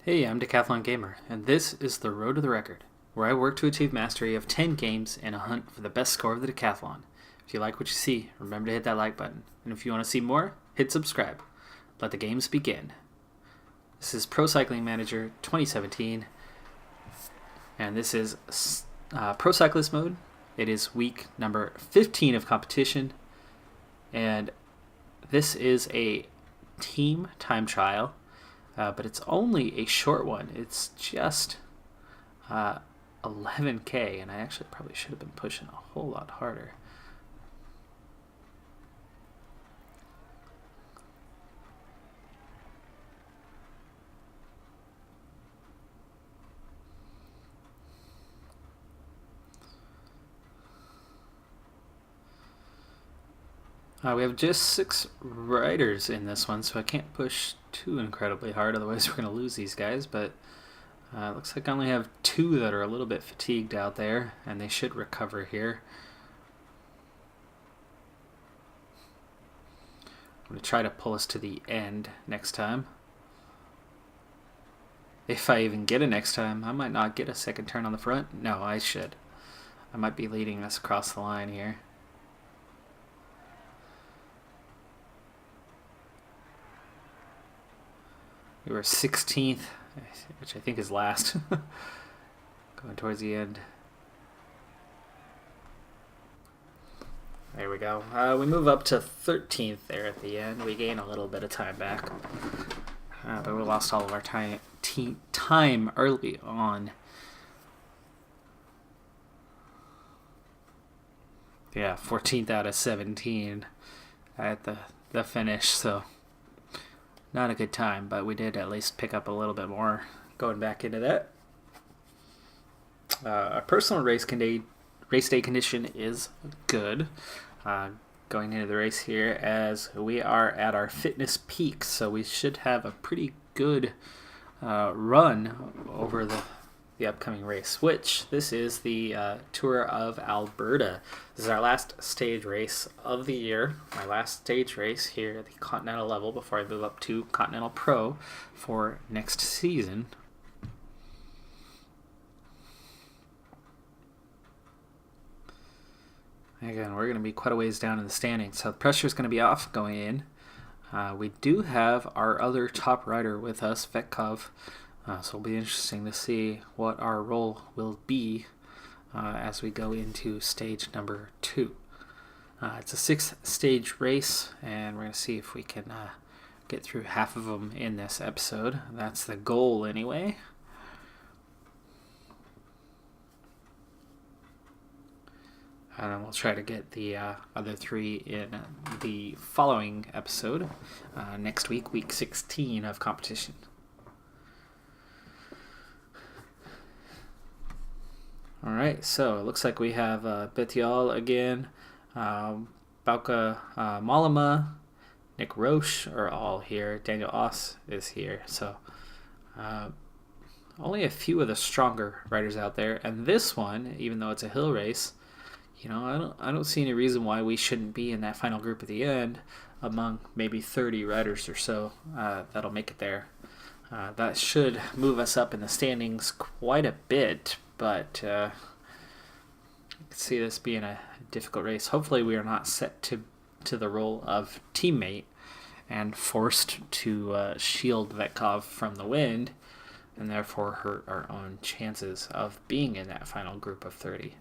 Hey, I'm Decathlon Gamer, and this is the Road to the Record, where I work to achieve mastery of 10 games in a hunt for the best score of the Decathlon. If you like what you see, remember to hit that like button, and if you want to see more, hit subscribe. Let the games begin. This is Pro Cycling Manager 2017, and this is Pro Cyclist mode. It is week number 15 of competition, and this is a team time trial. But it's only a short one. It's just 11K, and I actually probably should have been pushing a whole lot harder. We have just 6 riders in this one, so I can't push too incredibly hard, otherwise we're going to lose these guys, but looks like I only have 2 that are a little bit fatigued out there, and they should recover here. I'm going to try to pull us to the end next time. If I even get it next time. I might not get a second turn on the front. No, I should. I might be leading us across the line here. We were 16th, which I think is last. Going towards the end. There we go. We move up to 13th there at the end. We gain a little bit of time back. But we lost all of our time early on. Yeah, 14th out of 17 at the finish, so not a good time, but we did at least pick up a little bit more going back into that. Our personal race day condition is good. Going into the race here, as we are at our fitness peak, so we should have a pretty good run over the upcoming race, which this is the Tour of Alberta. This is our last stage race of the year, my last stage race here at the Continental level before I move up to Continental Pro for next season. Again, we're going to be quite a ways down in the standings, so the pressure is going to be off going in. We do have our other top rider with us, Vetkov. So it'll be interesting to see what our role will be as we go into stage number 2. It's a 6-stage race, and we're going to see if we can get through half of them in this episode. That's the goal anyway. And then we'll try to get the other 3 in the following episode, next week, week 16 of competition. Alright, so it looks like we have Betial again, Bauke Mollema, Nick Roche are all here, Daniel Oss is here, so only a few of the stronger riders out there, and this one, even though it's a hill race, you know, I don't see any reason why we shouldn't be in that final group at the end among maybe 30 riders or so that'll make it there. That should move us up in the standings quite a bit, but I can see this being a difficult race. Hopefully we are not set to the role of teammate and forced to shield Vetkov from the wind and therefore hurt our own chances of being in that final group of 30.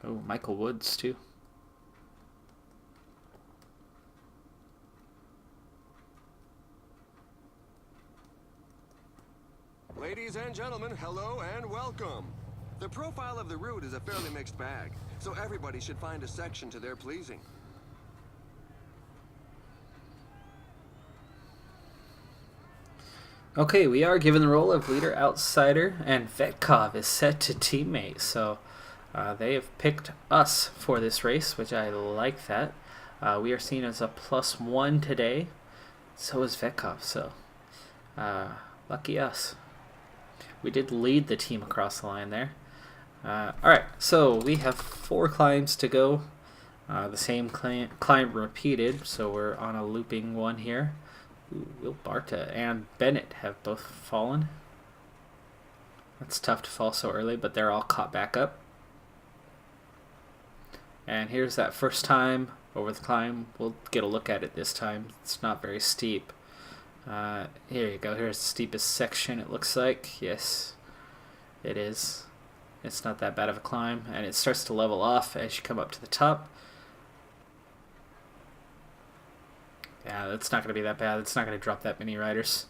Oh, Michael Woods too. Ladies and gentlemen, hello and welcome. The profile of the route is a fairly mixed bag, so everybody should find a section to their pleasing. Okay, we are given the role of leader outsider, and Vetkov is set to teammate, so they have picked us for this race, which I like that. We are seen as a +1 today, so is Vetkov, so lucky us. We did lead the team across the line there. Alright, so we have 4 climbs to go. The same climb repeated, so we're on a looping one here. Ooh, Will Barta and Bennett have both fallen. It's tough to fall so early, but they're all caught back up. And here's that first time over the climb. We'll get a look at it this time. It's not very steep. Here you go. Here's the steepest section, it looks like. Yes, it is. It's not that bad of a climb, and it starts to level off as you come up to the top. Yeah, that's not going to be that bad. It's not going to drop that many riders.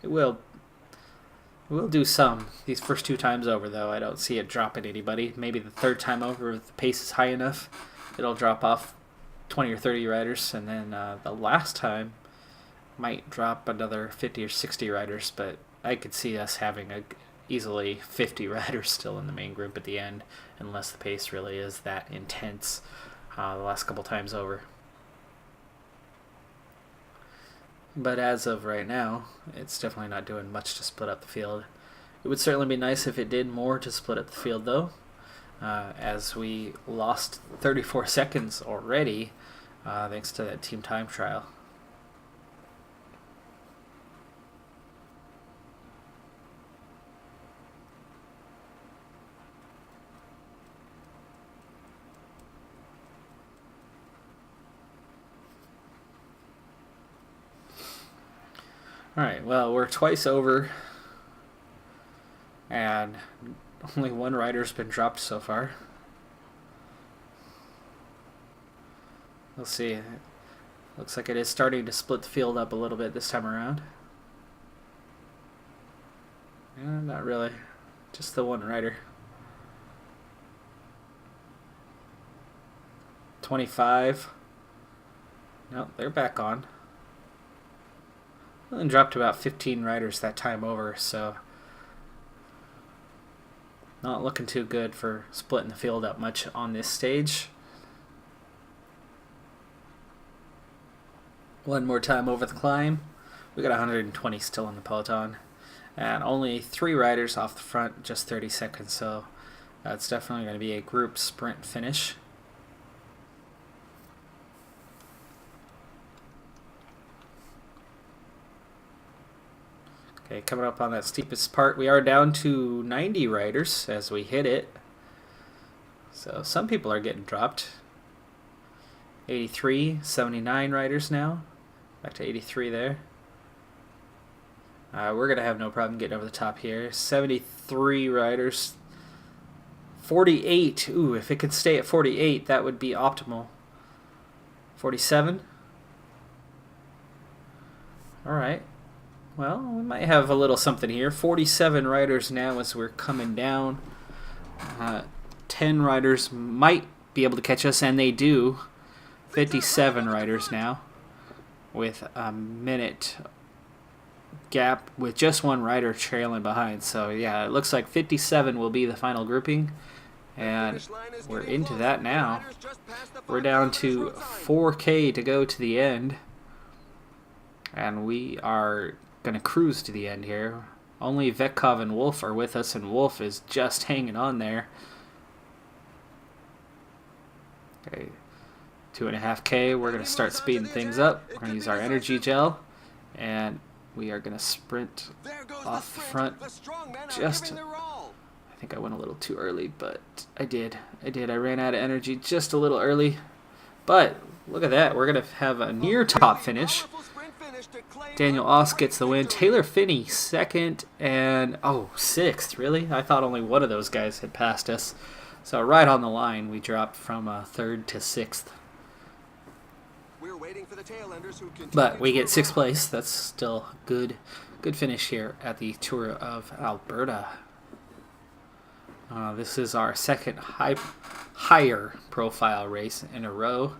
It will do some. These first 2 times over, though, I don't see it dropping anybody. Maybe the 3rd time over, if the pace is high enough, it'll drop off 20 or 30 riders, and then the last time might drop another 50 or 60 riders, but I could see us having easily 50 riders still in the main group at the end, unless the pace really is that intense the last couple times over. But as of right now, it's definitely not doing much to split up the field. It would certainly be nice if it did more to split up the field, though, as we lost 34 seconds already thanks to that team time trial. Alright, well, we're twice over, and only 1 rider's been dropped so far. We'll see. Looks like it is starting to split the field up a little bit this time around. Not really. Just the 1 rider. 25. Nope, they're back on. And dropped about 15 riders that time over, so not looking too good for splitting the field up much on this stage. 1 more time over the climb. We got 120 still in the peloton, and only 3 riders off the front, just 30 seconds, so it's definitely going to be a group sprint finish. Okay, coming up on that steepest part, we are down to 90 riders as we hit it. So some people are getting dropped. 83, 79 riders now. Back to 83 there. We're going to have no problem getting over the top here. 73 riders. 48. Ooh, if it could stay at 48, that would be optimal. 47. All right. Well, we might have a little something here. 47 riders now as we're coming down. 10 riders might be able to catch us, and they do. 57 riders now with a minute gap with just 1 rider trailing behind. So, yeah, it looks like 57 will be the final grouping, and we're into that now. We're down to 4K to go to the end, and we are going to cruise to the end here. Only Vetkov and Wolf are with us, and Wolf is just hanging on there. Okay, 2.5K. We're going to start speeding things up. We're going to use our energy gel, and we are going to sprint off the front. I think I went a little too early, but I did. I ran out of energy just a little early, but look at that. We're going to have a near top finish. Daniel Oss gets the win. Taylor Finney second, and sixth. Really? I thought only one of those guys had passed us. So right on the line, we dropped from 3rd to 6th. We're waiting for the tailenders who continue. But we get 6th place. That's still good finish here at the Tour of Alberta. This is our second higher profile race in a row.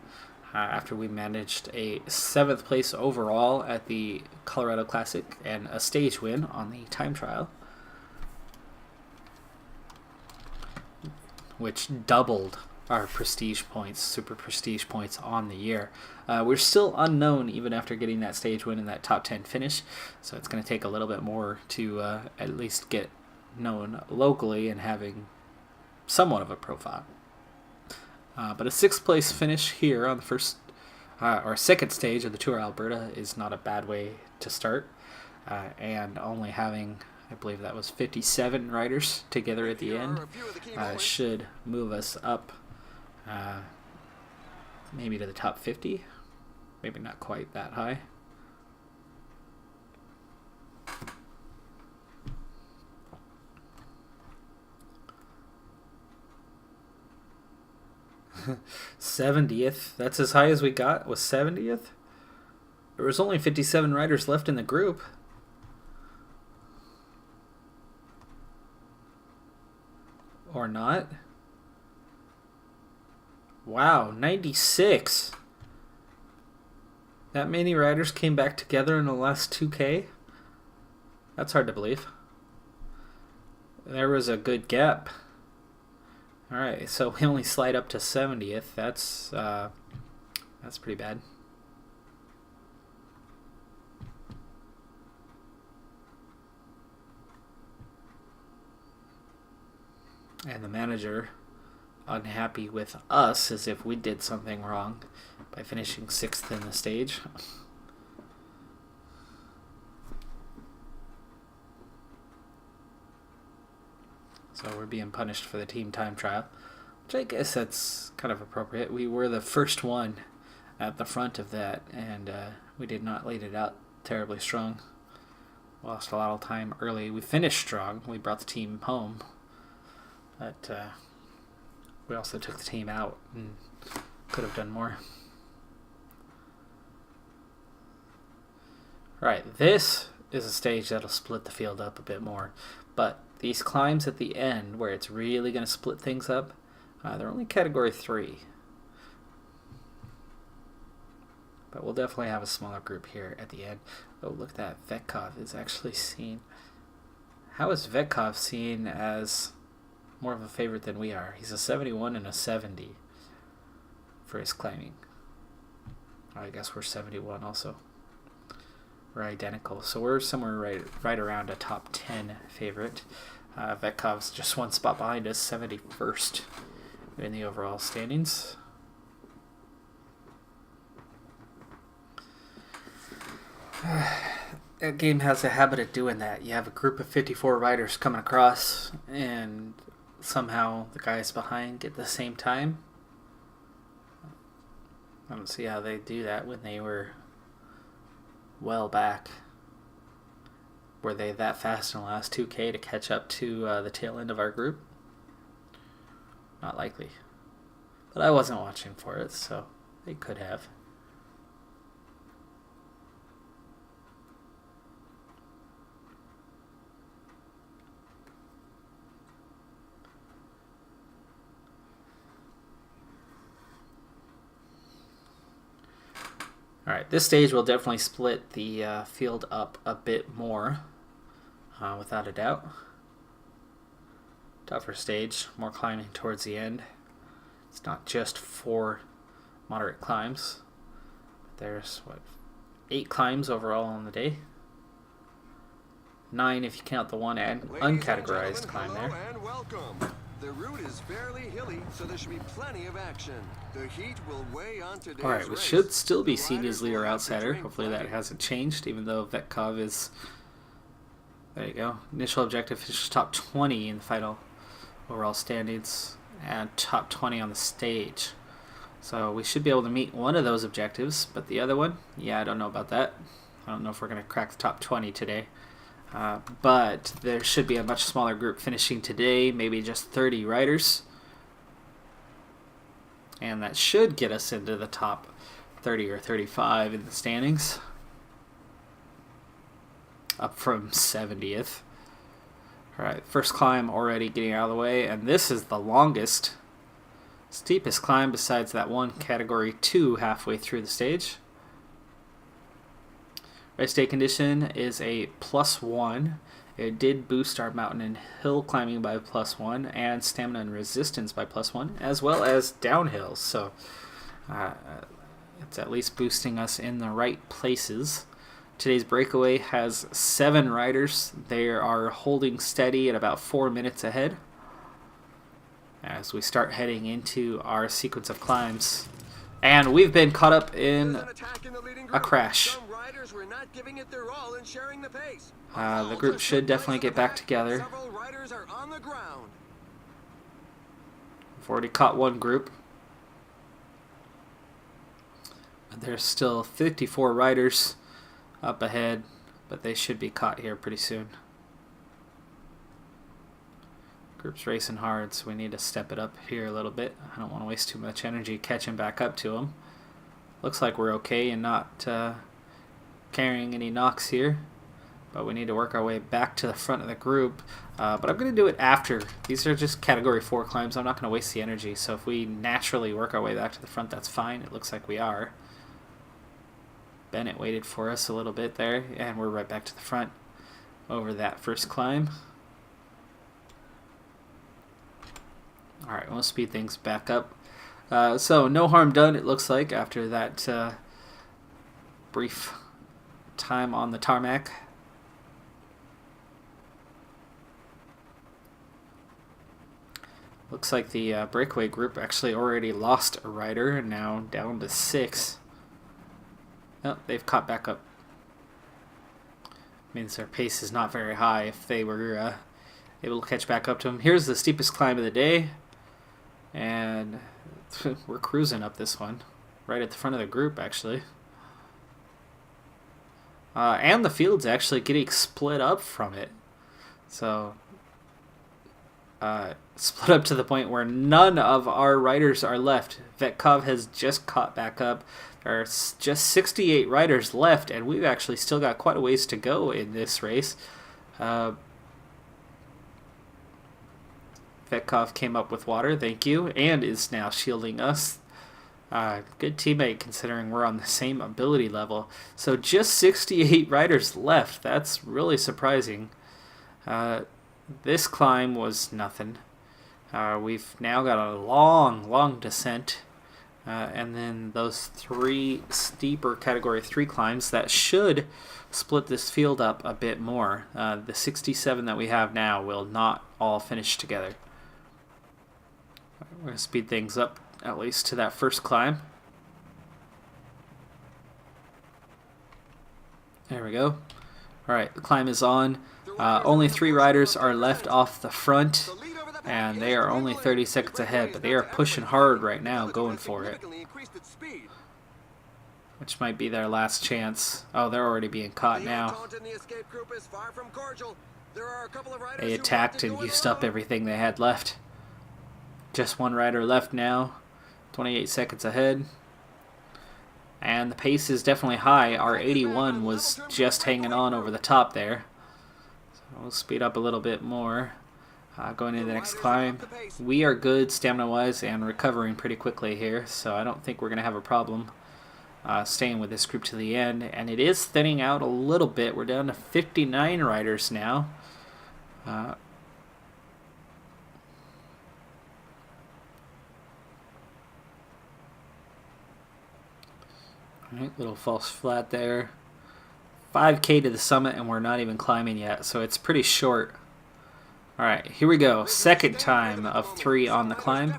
After we managed a 7th place overall at the Colorado Classic and a stage win on the time trial, which doubled our prestige points, super prestige points on the year. We're still unknown even after getting that stage win and that top 10 finish, so it's going to take a little bit more to at least get known locally and having somewhat of a profile. But a 6th place finish here on the first Our second stage of the Tour Alberta is not a bad way to start. And only having, I believe that was 57 riders together at the end, should move us up maybe to the top 50. Maybe not quite that high. '70th. That's as high as we got, was 70th. There was only 57 riders left in the group. Or not. Wow, 96. That many riders came back together in the last 2K? That's hard to believe. There was a good gap. Alright, so we only slide up to 70th. That's pretty bad. And the manager unhappy with us as if we did something wrong by finishing 6th in the stage. So we're being punished for the team time trial, which I guess that's kind of appropriate. We were the first one at the front of that, and we did not lead it out terribly strong. Lost a lot of time early. We finished strong. We brought the team home, but we also took the team out and could have done more. Right, this is a stage that'll split the field up a bit more, but these climbs at the end, where it's really going to split things up, they're only category 3. But we'll definitely have a smaller group here at the end. Oh, look at that. Vetkov is actually seen. How is Vetkov seen as more of a favorite than we are? He's a 71 and a 70 for his climbing. I guess we're 71 also. We're identical. So we're somewhere right around a top 10 favorite. Vetkov's just one spot behind us, 71st in the overall standings. That game has a habit of doing that. You have a group of 54 riders coming across, and somehow the guys behind get the same time. I don't see how they do that when they were well back. Were they that fast in the last 2K to catch up to the tail end of our group? Not likely. But I wasn't watching for it, so they could have. Alright, this stage will definitely split the field up a bit more, without a doubt. Tougher stage, more climbing towards the end. It's not just 4 moderate climbs. There's, 8 climbs overall on the day. 9 if you count the one uncategorized climb there. And welcome. The route is fairly hilly, so there should be plenty of action. The heat will weigh on today's Alright, we should still be seen as leader outsider. Hopefully that hasn't changed, even though Vetkov is... There you go. Initial objective finishes top 20 in the final overall standings, and top 20 on the stage. So we should be able to meet one of those objectives, but the other one, yeah, I don't know about that. I don't know if we're going to crack the top 20 today. But there should be a much smaller group finishing today, maybe just 30 riders. And that should get us into the top 30 or 35 in the standings. Up from 70th. Alright, first climb already getting out of the way, and this is the longest, steepest climb besides that one category 2 halfway through the stage. Race day condition is a +1. It did boost our mountain and hill climbing by +1 and stamina and resistance by +1, as well as downhill. So it's at least boosting us in the right places. Today's breakaway has 7 riders. They are holding steady at about 4 minutes ahead. As we start heading into our sequence of climbs And we've been caught up in There's an attack in the leading a group. crash. Some riders were not giving it their all and sharing the pace. The group should definitely get back together. Several riders are on the ground. We've already caught one group. There's still 54 riders up ahead, but they should be caught here pretty soon. Group's racing hard, so we need to step it up here a little bit. I don't want to waste too much energy catching back up to them. Looks like we're okay and not carrying any knocks here, but we need to work our way back to the front of the group. But I'm going to do it after. These are just category 4 climbs. I'm not going to waste the energy, so if we naturally work our way back to the front, that's fine. It looks like we are. Bennett waited for us a little bit there, and we're right back to the front over that first climb. Alright, we'll speed things back up. So, no harm done, it looks like, after that brief time on the tarmac. Looks like the breakaway group actually already lost a rider, and now down to 6. Oh, they've caught back up. Means their pace is not very high if they were able to catch back up to them. Here's the steepest climb of the day. And we're cruising up this one. Right at the front of the group, actually. And the field's actually getting split up from it. So, split up to the point where none of our riders are left. Vetkov has just caught back up. There are just 68 riders left, and we've actually still got quite a ways to go in this race. Vetkov came up with water, thank you, and is now shielding us. Good teammate considering we're on the same ability level. So just 68 riders left. That's really surprising. This climb was nothing. We've now got a long descent. And then those 3 steeper category 3 climbs that should split this field up a bit more. The 67 that we have now will not all finish together. We're going to speed things up at least to that first climb. There we go. Alright, the climb is on. Only 3 riders are left off the front, and they are only 30 seconds ahead, but they are pushing hard right now, going for it. Which might be their last chance. Oh, they're already being caught now. They attacked and used up everything they had left. Just 1 rider left now, 28 seconds ahead. And the pace is definitely high. Our 81 was just hanging on over the top there. So we'll speed up a little bit more. Going into the next climb. We are good stamina-wise and recovering pretty quickly here, so I don't think we're going to have a problem staying with this group to the end. And it is thinning out a little bit. We're down to 59 riders now. Alright, little false flat there. 5K to the summit, and we're not even climbing yet, so it's pretty short. Alright, here we go. Second time of 3 on the climb.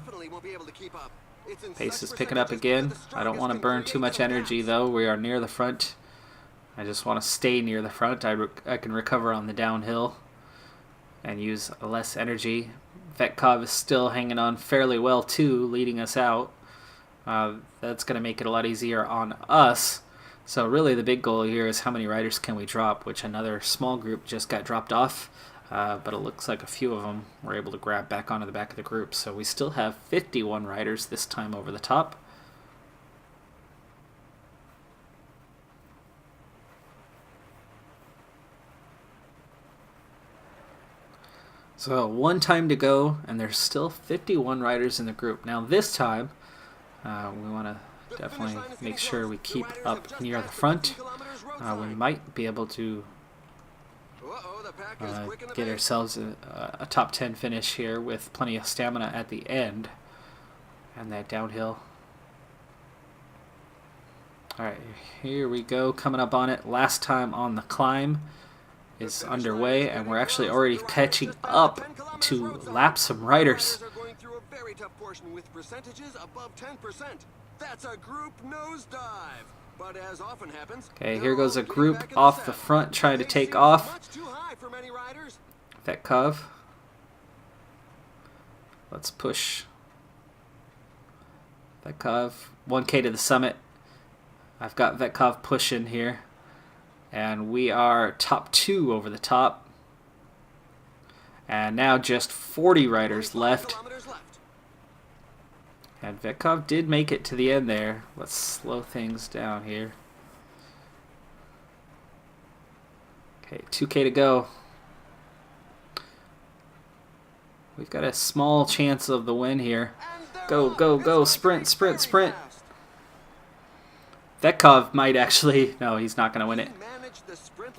Pace is picking up again. I don't want to burn too much energy, though. We are near the front. I just want to stay near the front. I can recover on the downhill and use less energy. Vetkov is still hanging on fairly well, too, leading us out. That's going to make it a lot easier on us. So really the big goal here is how many riders can we drop, which another small group just got dropped off. But it looks like a few of them were able to grab back onto the back of the group. So we still have 51 riders this time over the top. So 1 time to go, and there's still 51 riders in the group. Now this time, we want to definitely make sure we keep up near the front. We might be able to get ourselves a top 10 finish here with plenty of stamina at the end. And that downhill. Alright, here we go, coming up on it. Last time on the climb is underway, and we're actually already catching up to lap some riders. That's a group nosedive. But as often happens, Okay, here goes a group off the front trying to take off. Much too high for many riders. Vetkov. Let's push. Vetkov. 1K to the summit. I've got Vetkov pushing here. And we are top 2 over the top. And now just 40 riders left. And Vetkov did make it to the end there. Let's slow things down here. Okay, 2K to go. We've got a small chance of the win here. Go, go, go. Sprint, sprint, sprint. Vetkov might actually... No, he's not going to win it.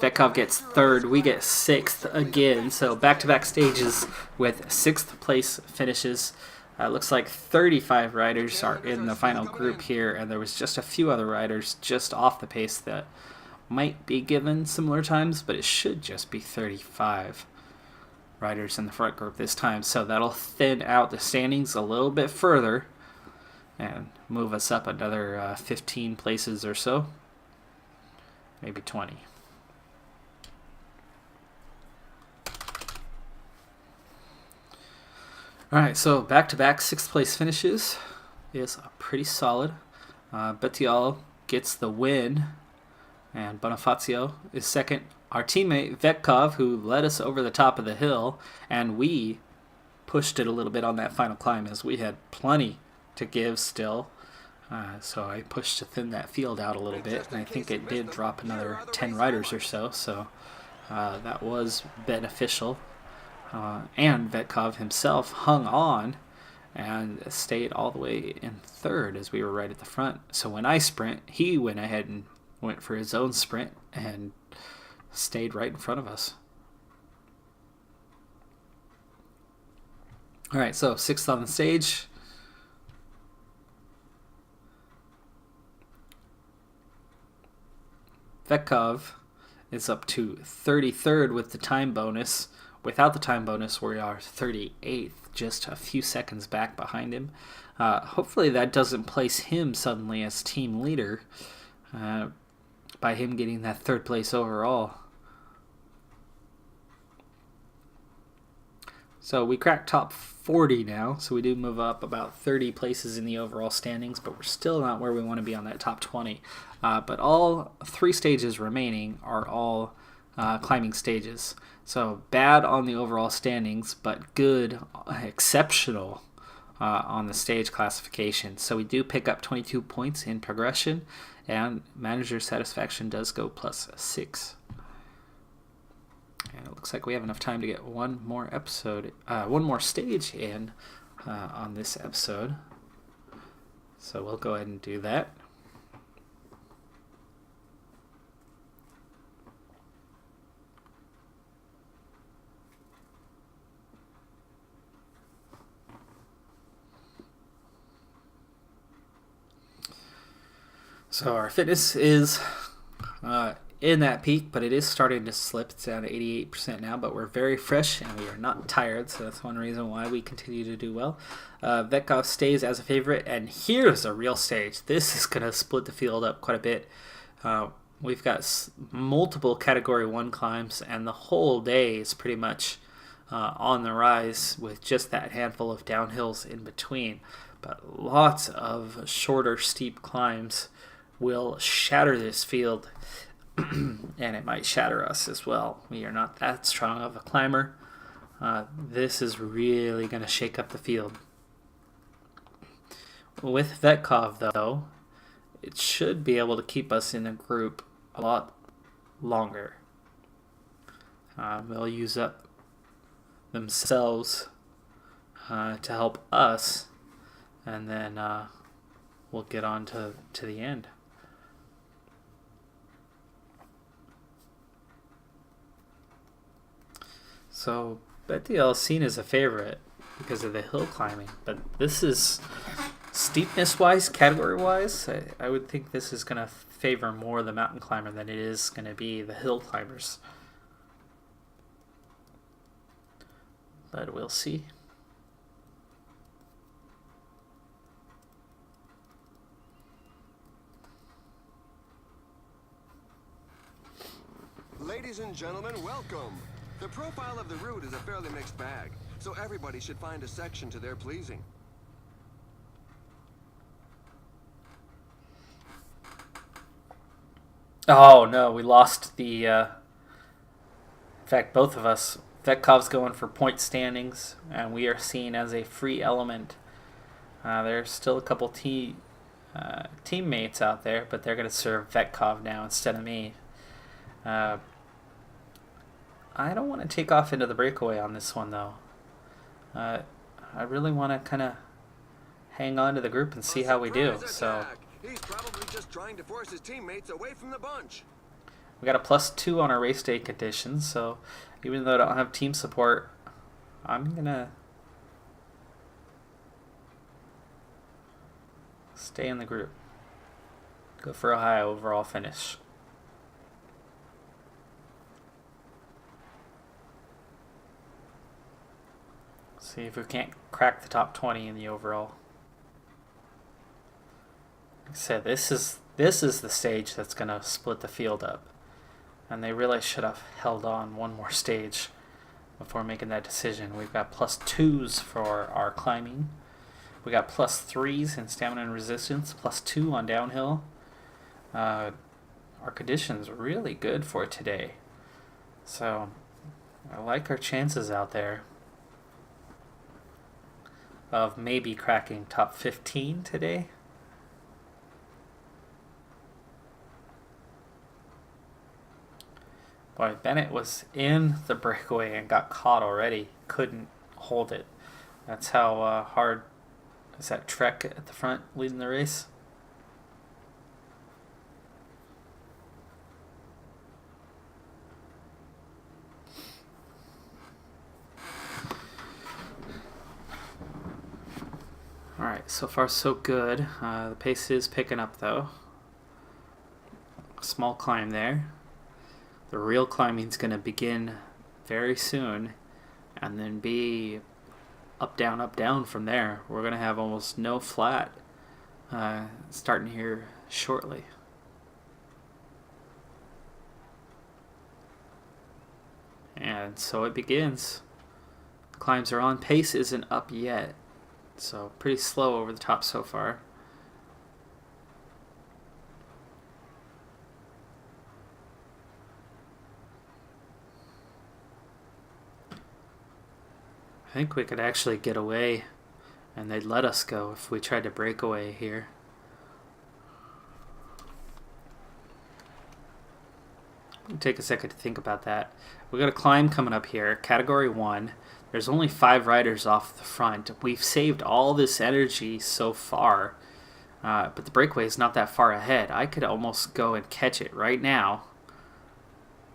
Vetkov gets 3rd. We get 6th again. So back-to-back stages with 6th place finishes. Looks like 35 riders are in the final group here, and there was just a few other riders just off the pace that might be given similar times, but it should just be 35 riders in the front group this time. So that'll thin out the standings a little bit further and move us up another 15 places or so, maybe 20. Alright, so back-to-back 6th place finishes is pretty solid. Betial gets the win, and Bonifacio is 2nd. Our teammate Vetkov, who led us over the top of the hill, and we pushed it a little bit on that final climb as we had plenty to give still. So I pushed to thin that field out a little bit, and I think it did drop another 10 riders or so, so that was beneficial. And Vetkov himself hung on and stayed all the way in 3rd as we were right at the front. So when I sprint, he went ahead and went for his own sprint and stayed right in front of us. All right, so 6th on the stage. Vetkov is up to 33rd with the time bonus. Without the time bonus, we are 38th, just a few seconds back behind him. Hopefully that doesn't place him suddenly as team leader by him getting that 3rd place overall. So we cracked top 40 now, so we do move up about 30 places in the overall standings, but we're still not where we want to be on that top 20. But all 3 stages remaining are all climbing stages. So bad on the overall standings, but good, exceptional on the stage classification. So we do pick up 22 points in progression, and manager satisfaction does go +6. And it looks like we have enough time to get one more stage in on this episode. So we'll go ahead and do that. So our fitness is in that peak, but it is starting to slip. It's down to 88% now, but we're very fresh and we are not tired, so that's one reason why we continue to do well. Vetkov stays as a favorite, and here's a real stage. This is going to split the field up quite a bit. We've got multiple Category 1 climbs, and the whole day is pretty much on the rise with just that handful of downhills in between. But lots of shorter, steep climbs will shatter this field, and it might shatter us as well. We are not that strong of a climber. This is really going to shake up the field. With Vetkov, though, it should be able to keep us in a group a lot longer. They'll use up themselves to help us, and then we'll get on to the end. So Betial is seen as a favorite because of the hill climbing, but this is steepness-wise, category-wise, I would think this is going to favor more the mountain climber than it is going to be the hill climbers. But we'll see. Ladies and gentlemen, welcome. The profile of the route is a fairly mixed bag, so everybody should find a section to their pleasing. Oh no, we lost the. In fact, both of us. Vetkov's going for point standings, and we are seen as a free element. There's still a couple teammates out there, but they're going to serve Vetkov now instead of me. I don't want to take off into the breakaway on this one, though. I really want to kind of hang on to the group and see how we do. So he's probably just trying to force his teammates away from the bunch. We got a +2 on our race day conditions, so even though I don't have team support, I'm going to stay in the group. Go for a high overall finish. See if we can't crack the top 20 in the overall. Like I said, this is the stage that's going to split the field up. And they really should have held on one more stage before making that decision. We've got +2s for our climbing. We got +3s in stamina and resistance, +2 on downhill. Our conditions are really good for today. So I like our chances out there of maybe cracking top 15 today. Boy, Bennett was in the breakaway and got caught already. Couldn't hold it. That's how hard is that Trek at the front leading the race. Alright, so far so good. The pace is picking up though. Small climb there. The real climbing is going to begin very soon and then be up, down from there. We're going to have almost no flat starting here shortly. And so it begins. The climbs are on. Pace isn't up yet, so pretty slow over the top so far. I think we could actually get away and they'd let us go if we tried to break away here. Take a second to think about that. We got a climb coming up here, category 1. There's only 5 riders off the front. We've saved all this energy so far, but the breakaway is not that far ahead. I could almost go and catch it right now.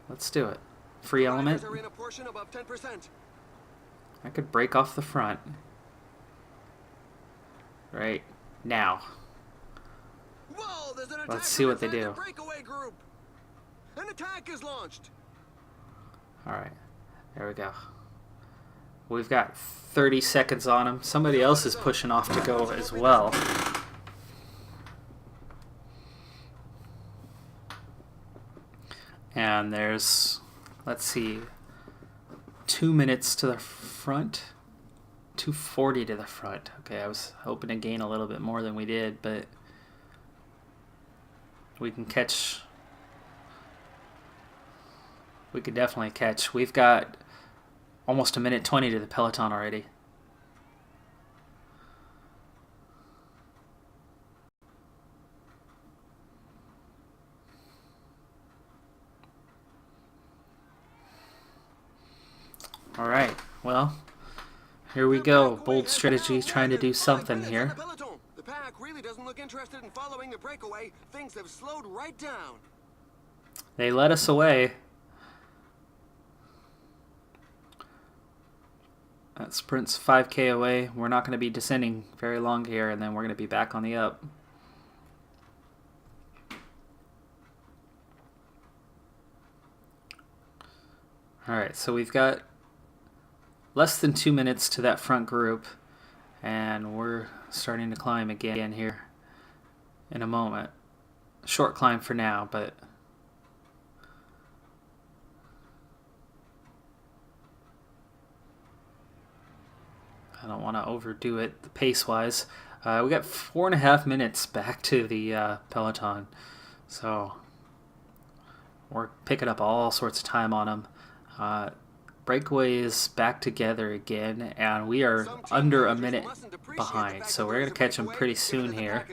Let's do it. Free element. Riders are in a portion above 10%. I could break off the front right now. Whoa, there's an attack. Let's see what they inside do. the breakaway group. An attack is launched. Alright, there we go. We've got 30 seconds on him. Somebody else is pushing off to go as well. And there's, let's see, 2 minutes to the front, 2:40 to the front. Okay, I was hoping to gain a little bit more than we did, but we can catch. We could definitely catch. We've got almost 1:20 to the peloton already. All right, well, here we go. Bold strategy, trying to do something here. The pack really doesn't look interested in following the breakaway. Things have slowed right down. They let us away. That sprint's 5K away. We're not going to be descending very long here, and then we're going to be back on the up. Alright, so we've got less than 2 minutes to that front group, and we're starting to climb again here in a moment. Short climb for now, but don't want to overdo it pace-wise. We got 4.5 minutes back to the peloton, so we're picking up all sorts of time on them. Breakaway is back together again, and we are under a minute behind, so we're going to catch them pretty soon here.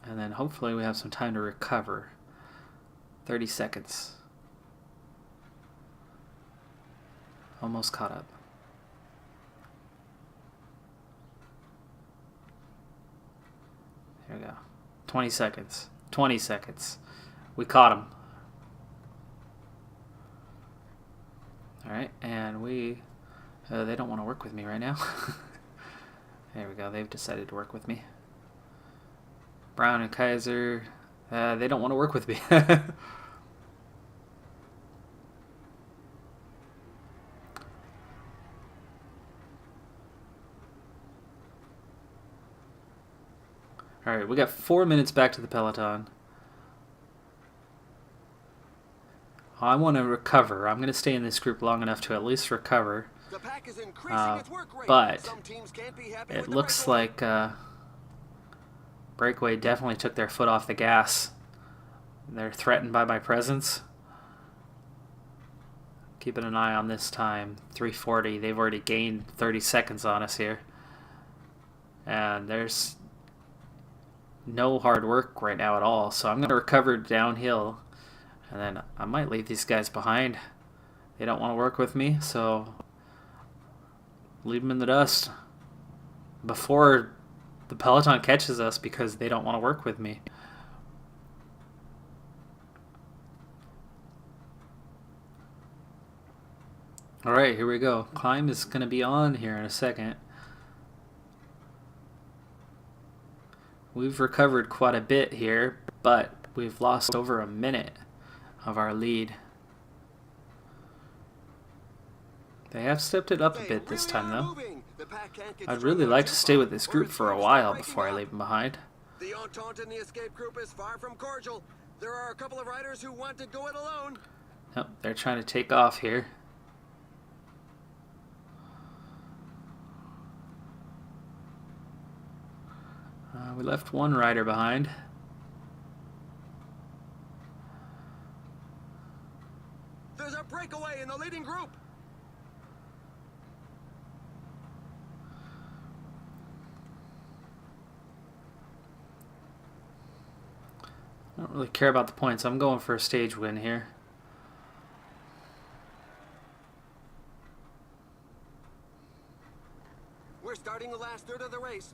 And then hopefully we have some time to recover. 30 seconds. Almost caught up. Here we go. 20 seconds. 20 seconds. We caught him. Alright, and we... they don't want to work with me right now. There we go. They've decided to work with me. Brown and Kaiser... they don't want to work with me. Alright, we got 4 minutes back to the peloton. I want to recover. I'm going to stay in this group long enough to at least recover. But it looks like Breakaway definitely took their foot off the gas. They're threatened by my presence. Keeping an eye on this time. 3:40. They've already gained 30 seconds on us here. And there's no hard work right now at all. So I'm going to recover downhill. And then I might leave these guys behind. They don't want to work with me, so leave them in the dust before the peloton catches us because they don't want to work with me. Alright, here we go. Climb is going to be on here in a second. We've recovered quite a bit here, but we've lost over a minute of our lead. They have stepped it up a bit this time though. I'd really like to stay with this group for a while before I leave them behind. The entente in the escape group is far from cordial. There are a couple of riders who want to go it alone. Nope, they're trying to take off here. We left one rider behind. There's a breakaway in the leading group. I don't really care about the points. I'm going for a stage win here. We're starting the last third of the race.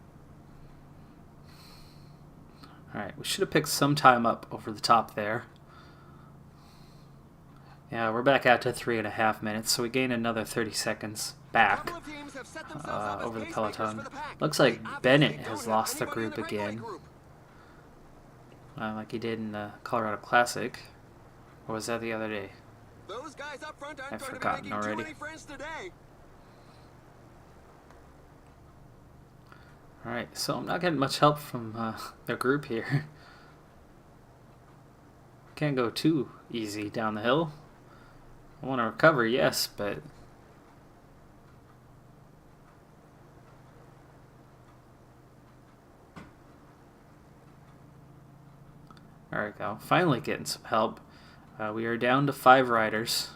Alright, we should have picked some time up over the top there. Yeah, we're back out to 3.5 minutes, so we gain another 30 seconds back over the peloton. Looks like Bennett has lost the group again, like he did in the Colorado Classic. Or was that the other day? I've forgotten already. Alright, so I'm not getting much help from the group here. Can't go too easy down the hill. I want to recover, yes, but... There we go. Finally getting some help. We are down to 5 riders.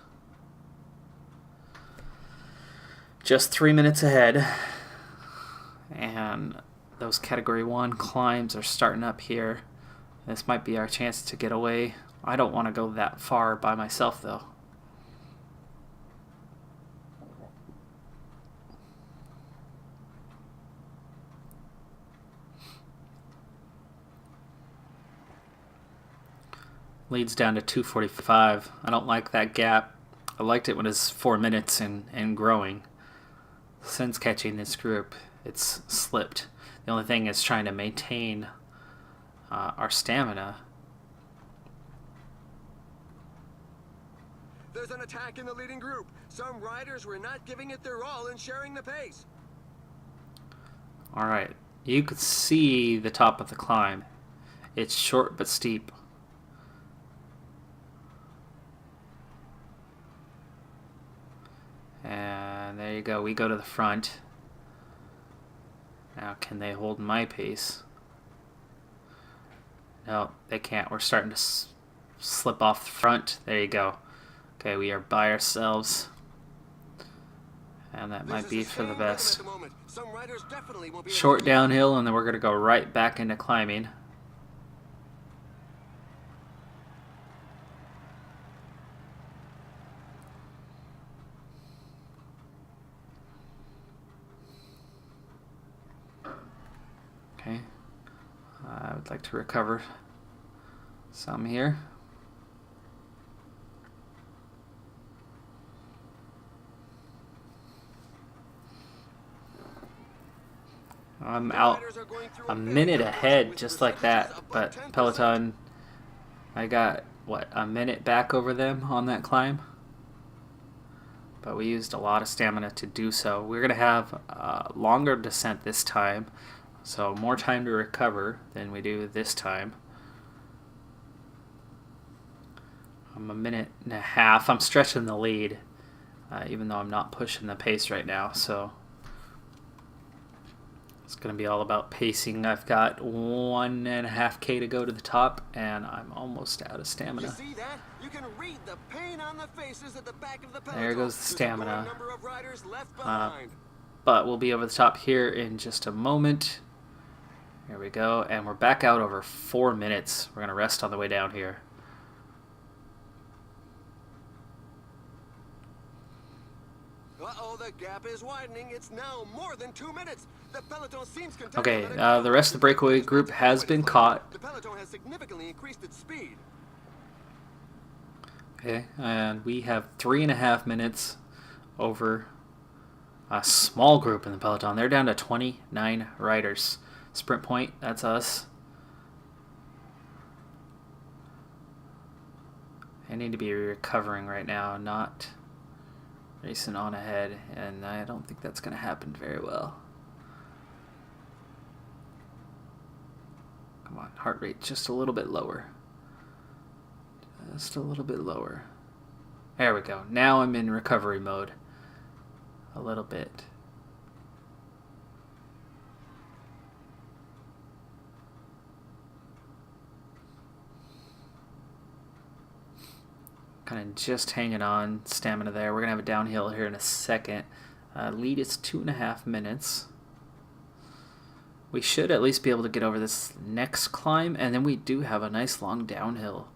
Just 3 minutes ahead. And those Category 1 climbs are starting up here. This might be our chance to get away. I don't want to go that far by myself, though. Leads down to 2:45. I don't like that gap. I liked it when it's 4 minutes and growing. Since catching this group, it's slipped. The only thing is trying to maintain our stamina. There's an attack in the leading group. Some riders were not giving it their all and sharing the pace. Alright, you could see the top of the climb. It's short but steep. And there you go. We go to the front. Now, can they hold my pace? No, they can't. We're starting to slip off the front. There you go. Okay, we are by ourselves. And that might be for the best. Short downhill, and then we're going to go right back into climbing. Okay. I would like to recover some here. I'm out a minute ahead just like that, but Peloton, I got, what, a minute back over them on that climb? But we used a lot of stamina to do so. We're going to have a longer descent this time, so more time to recover than we do this time. I'm a minute and a half. I'm stretching the lead, even though I'm not pushing the pace right now, so it's going to be all about pacing. I've got 1.5K to go to the top, and I'm almost out of stamina. You see that? You can read the pain on the faces at the back of the peloton. There goes the stamina. Number of riders left behind. But we'll be over the top here in just a moment. Here we go, and we're back out over 4 minutes. We're going to rest on the way down here. Uh-oh, the gap is widening. It's now more than 2 minutes. The peloton seems content. Okay, the rest of the breakaway group has been caught. The peloton has significantly increased its speed. Okay, and we have 3.5 minutes over a small group in the peloton. They're down to 29 riders. Sprint point, that's us. I need to be recovering right now, not racing on ahead, and I don't think that's going to happen very well. Come on, heart rate just a little bit lower. Just a little bit lower. There we go. Now I'm in recovery mode. A little bit. Kind of just hanging on stamina there. We're going to have a downhill here in a second. Lead is 2.5 minutes. We should at least be able to get over this next climb, and then we do have a nice long downhill.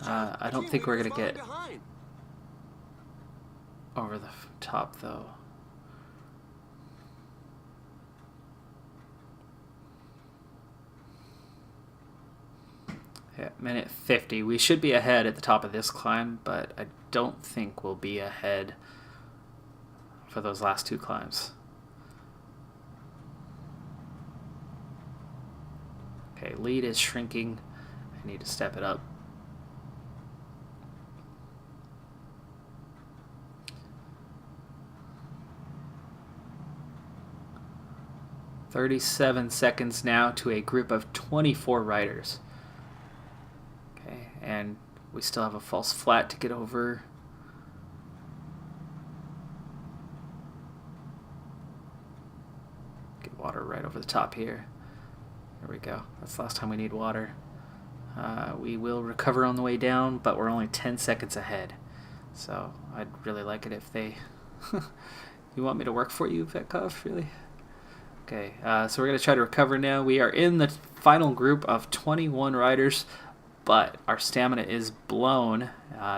I don't think we're going to get over the top, though. Yeah, minute 50. We should be ahead at the top of this climb, but I don't think we'll be ahead for those last 2 climbs. Okay, lead is shrinking. I need to step it up. "37 seconds now to a group of 24 riders." Okay, and we still have a false flat to get over. Get water right over the top here. There we go. That's the last time we need water. We will recover on the way down, but we're only 10 seconds ahead. So I'd really like it if they... You want me to work for you, Vetkov? Really? Okay, so we're going to try to recover now. We are in the final group of 21 riders, but our stamina is blown.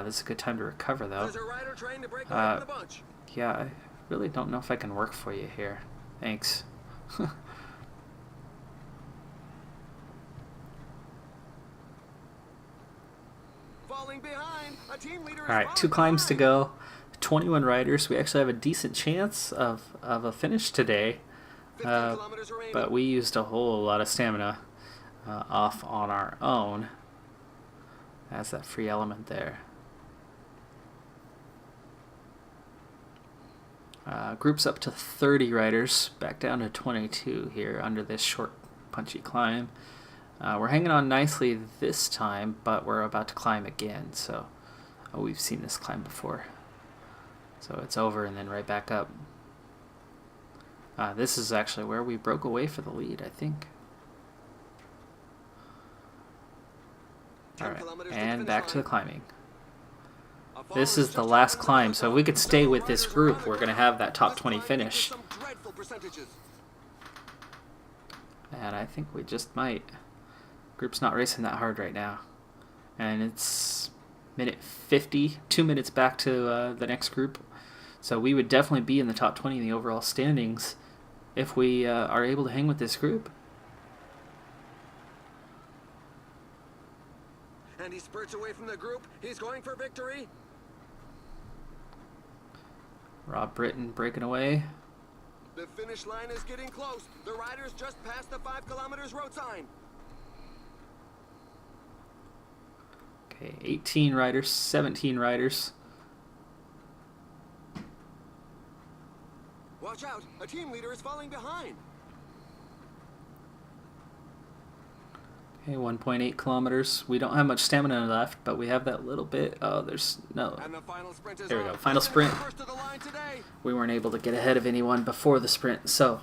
This is a good time to recover, though. There's a rider trying to break away from the bunch. Yeah, I really don't know if I can work for you here. Thanks. Falling behind. A team leader is All right, 2 climbs to go. 21 riders. We actually have a decent chance of a finish today. 50 kilometers remaining. But we used a whole lot of stamina off on our own. That's that free element there. Groups up to 30 riders, back down to 22 here under this short, punchy climb. We're hanging on nicely this time, but we're about to climb again. So we've seen this climb before. So it's over and then right back up. This is actually where we broke away for the lead, I think. All right, and back to the climbing. This is the last climb, so if we could stay with this group, we're going to have that top 20 finish. And I think we just might. Group's not racing that hard right now. And it's minute 50, 2 minutes back to the next group. So we would definitely be in the top 20 in the overall standings if we are able to hang with this group. And he spurts away from the group. He's going for victory. Rob Britton breaking away. The finish line is getting close. The riders just passed the 5 kilometers road sign. Okay, 18 riders, 17 riders. Watch out, a team leader is falling behind. Okay, 1.8 kilometers. We don't have much stamina left, but we have that little bit. Oh, there's no. And the final sprint is There we on. go. Final sprint. First to the line today. We weren't able to get ahead of anyone before the sprint, so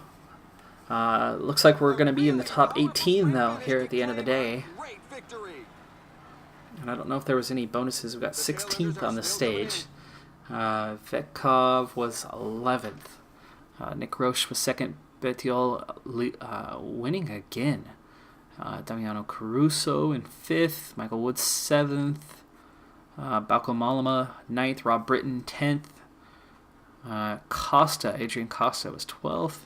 looks like we're going to be in the top 18 though here at the end of the day. Great victory. And I don't know if there was any bonuses. We got 16th on the stage. Vetkov was 11th. Nick Roche was second. Betiol winning again. Damiano Caruso in 5th. Michael Woods 7th. Balco Malama 9th. Rob Britton 10th. Adrian Costa was 12th.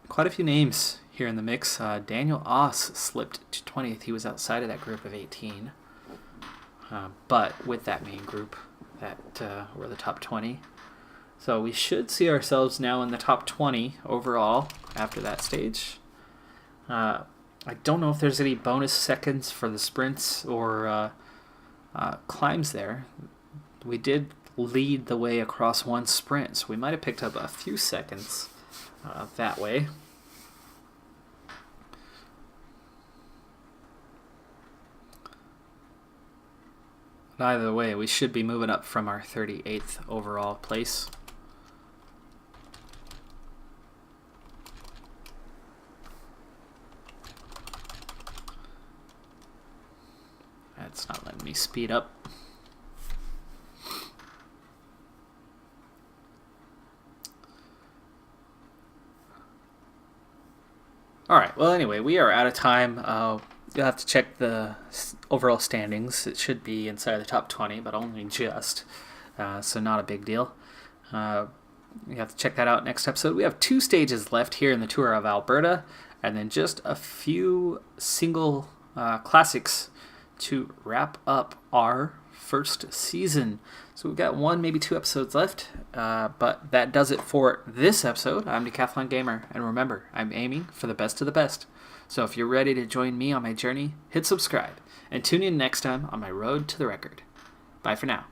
Quite a few names here in the mix. Daniel Oss slipped to 20th. He was outside of that group of 18. But with that main group, that were the top 20. So we should see ourselves now in the top 20 overall after that stage. I don't know if there's any bonus seconds for the sprints or climbs there. We did lead the way across one sprint, so we might have picked up a few seconds that way. But either way, we should be moving up from our 38th overall place. That's not letting me speed up. Alright, well anyway, we are out of time. You'll have to check the overall standings. It should be inside the top 20, but only just. So not a big deal. You have to check that out next episode. We have 2 stages left here in the Tour of Alberta, and then just a few single classics to wrap up our first season. So we've got 1, maybe 2 episodes left, but that does it for this episode. I'm Decathlon Gamer, and remember, I'm aiming for the best of the best. So if you're ready to join me on my journey, hit subscribe, and tune in next time on my road to the record. Bye for now.